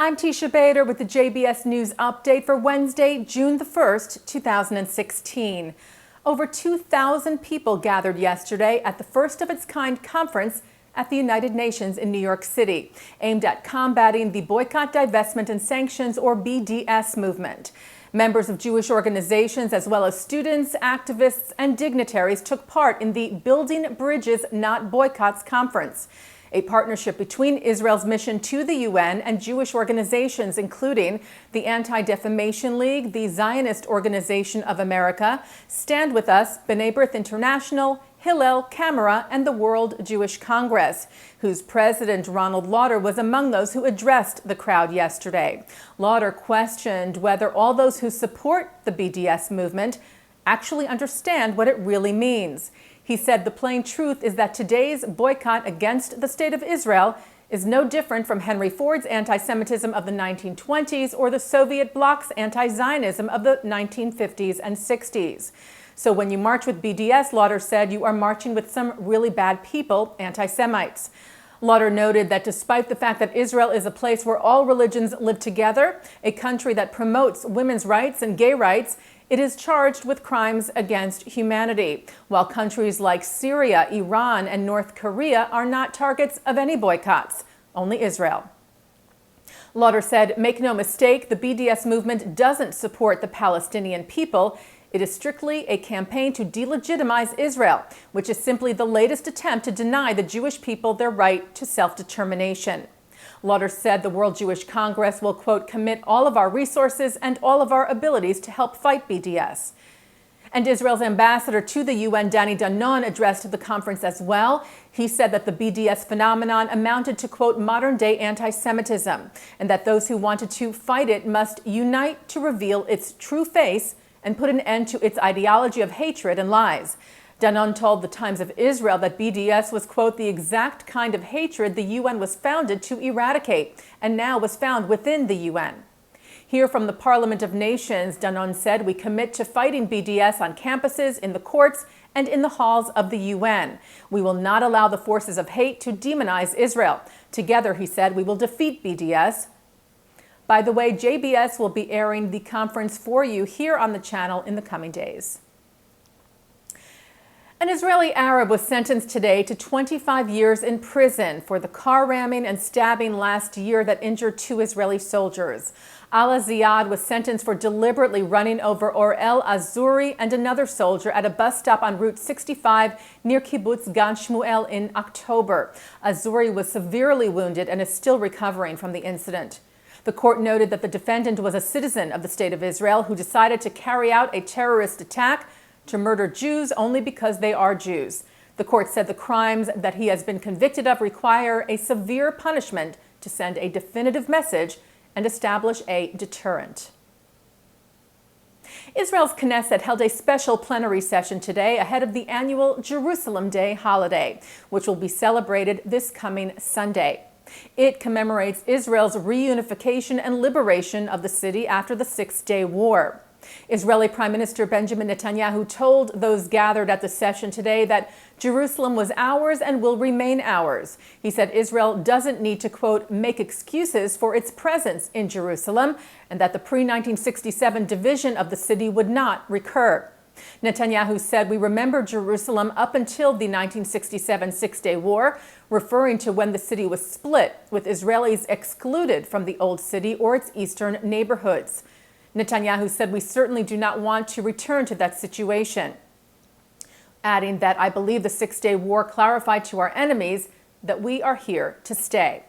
I'm Teisha Bader with the JBS News Update for Wednesday, June the 1st, 2016. Over 2,000 people gathered yesterday at the first-of-its-kind conference at the United Nations in New York City, aimed at combating the Boycott, Divestment, and Sanctions, or BDS movement. Members of Jewish organizations, as well as students, activists, and dignitaries took part in the Building Bridges, Not Boycotts conference, a partnership between Israel's mission to the UN and Jewish organizations, including the Anti-Defamation League, the Zionist Organization of America, Stand With Us, B'nai B'rith International, Hillel, Camera, and the World Jewish Congress, whose president, Ronald Lauder, was among those who addressed the crowd yesterday. Lauder questioned whether all those who support the BDS movement actually understand what it really means. He said the plain truth is that today's boycott against the state of Israel is no different from Henry Ford's anti-Semitism of the 1920s or the Soviet bloc's anti-Zionism of the 1950s and 60s. So when you march with BDS, Lauder said, you are marching with some really bad people, anti-Semites. Lauder noted that despite the fact that Israel is a place where all religions live together, a country that promotes women's rights and gay rights, it is charged with crimes against humanity, while countries like Syria, Iran, and North Korea are not targets of any boycotts, only Israel. Lauder said, make no mistake, the BDS movement doesn't support the Palestinian people. It is strictly a campaign to delegitimize Israel, which is simply the latest attempt to deny the Jewish people their right to self-determination. Lauder said the World Jewish Congress will, quote, commit all of our resources and all of our abilities to help fight BDS. And Israel's ambassador to the UN, Danny Danon, addressed the conference as well. He said that the BDS phenomenon amounted to, quote, modern-day anti-Semitism, and that those who wanted to fight it must unite to reveal its true face and put an end to its ideology of hatred and lies. Danon told the Times of Israel that BDS was, quote, the exact kind of hatred the UN was founded to eradicate and now was found within the UN. Here from the Parliament of Nations, Danon said, we commit to fighting BDS on campuses, in the courts, and in the halls of the UN. We will not allow the forces of hate to demonize Israel. Together, he said, we will defeat BDS. By the way, JBS will be airing the conference for you here on the channel in the coming days. An Israeli Arab was sentenced today to 25 years in prison for the car ramming and stabbing last year that injured 2 Israeli soldiers. Ala Ziad was sentenced for deliberately running over Orel Azuri and another soldier at a bus stop on Route 65 near Kibbutz Gan Shmuel in October. Azuri was severely wounded and is still recovering from the incident. The court noted that the defendant was a citizen of the State of Israel who decided to carry out a terrorist attack to murder Jews only because they are Jews. The court said the crimes that he has been convicted of require a severe punishment to send a definitive message and establish a deterrent. Israel's Knesset held a special plenary session today ahead of the annual Jerusalem Day holiday, which will be celebrated this coming Sunday. It commemorates Israel's reunification and liberation of the city after the Six-Day War. Israeli Prime Minister Benjamin Netanyahu told those gathered at the session today that Jerusalem was ours and will remain ours. He said Israel doesn't need to, quote, make excuses for its presence in Jerusalem, and that the pre-1967 division of the city would not recur. Netanyahu said, we remember Jerusalem up until the 1967 Six-Day War, referring to when the city was split, with Israelis excluded from the old city or its eastern neighborhoods. Netanyahu said, we certainly do not want to return to that situation, adding that I believe the Six-Day War clarified to our enemies that we are here to stay.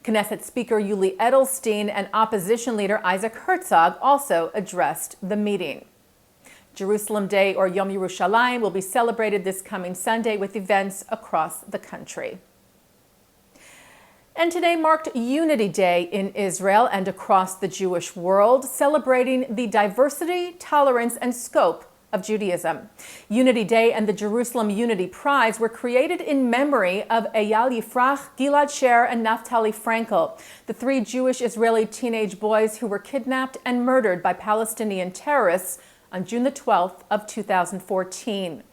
Knesset Speaker Yuli Edelstein and opposition leader Isaac Herzog also addressed the meeting. Jerusalem Day, or Yom Yerushalayim, will be celebrated this coming Sunday with events across the country. And today marked Unity Day in Israel and across the Jewish world, celebrating the diversity, tolerance, and scope of Judaism. Unity Day and the Jerusalem Unity Prize were created in memory of Eyal Yifrach, Gilad Sher, and Naftali Frankel, the 3 Jewish Israeli teenage boys who were kidnapped and murdered by Palestinian terrorists on June the 12th of 2014.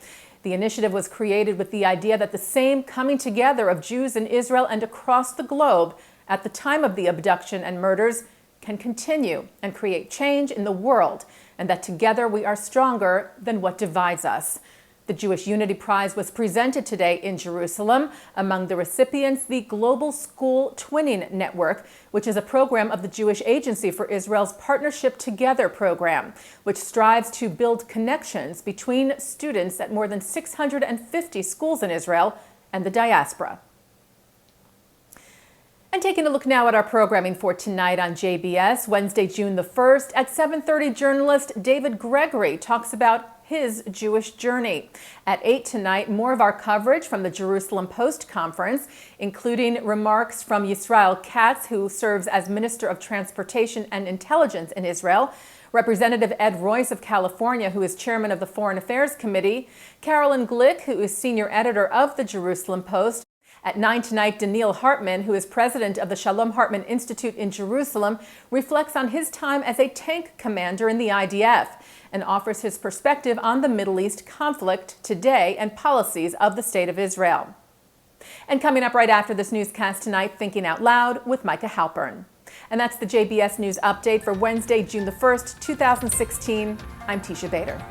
The initiative was created with the idea that the same coming together of Jews in Israel and across the globe at the time of the abduction and murders can continue and create change in the world, and that together we are stronger than what divides us. The Jewish Unity Prize was presented today in Jerusalem. Among the recipients, the Global School Twinning Network, which is a program of the Jewish Agency for Israel's Partnership Together program, which strives to build connections between students at more than 650 schools in Israel and the diaspora. And taking a look now at our programming for tonight on JBS, Wednesday, June the 1st, at 7:30, journalist David Gregory talks about his Jewish journey. At 8 tonight, more of our coverage from the Jerusalem Post conference, including remarks from Yisrael Katz, who serves as Minister of Transportation and Intelligence in Israel, Representative Ed Royce of California, who is chairman of the Foreign Affairs Committee, Carolyn Glick, who is senior editor of the Jerusalem Post. At 9 tonight, Daniel Hartman, who is president of the Shalom Hartman Institute in Jerusalem, reflects on his time as a tank commander in the IDF and offers his perspective on the Middle East conflict today and policies of the State of Israel. And coming up right after this newscast tonight, Thinking Out Loud with Micah Halpern. And that's the JBS News Update for Wednesday, June the 1st, 2016. I'm Teisha Bader.